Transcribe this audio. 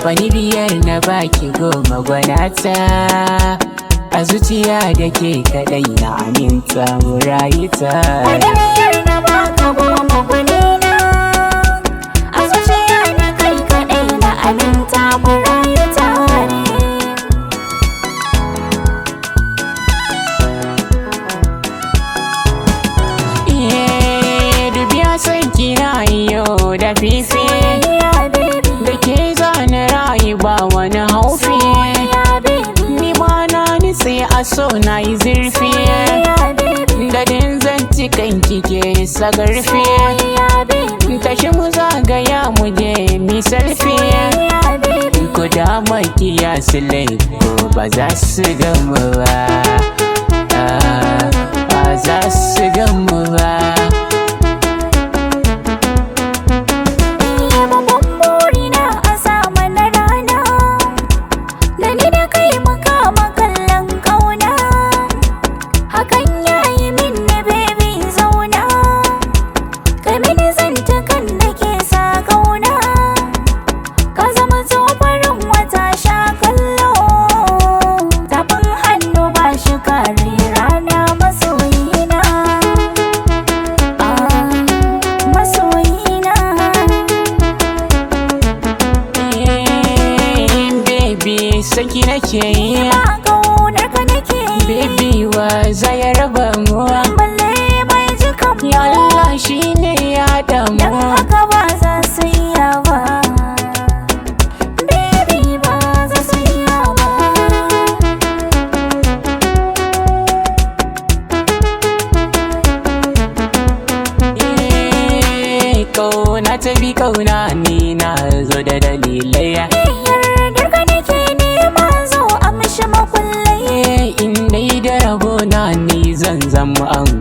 bani biyar na baki goma gwanata, a zuciya da ke kadai na aminta mu rayu tare. Bani biyar na baka goma gwanina, a zuciya da kai kadai na aminta mu rayu tare. Dubiya san kina yau da fifi, da ke zane rayu ba wani haufi. Ni ma na nitse a so na yi zurfi, dadin zanci kan kike sagarfi. Tashi mu zagaya mu je mi selfi, ko da makiya su laiko ba za su gamu ba, ba za su gamu ba. Sanki nake yi, ƙaunar ka nake yi, baby wa zai raba mu, balle bai ji kanmu. ya Allah shi ne ya haɗa mu, dan haka ba za su iya ba, baby ba za su iya ba. Ƙauna ta bi ƙauna ni na zo da dalilai, makullai in dai da rabo na ni zan zama an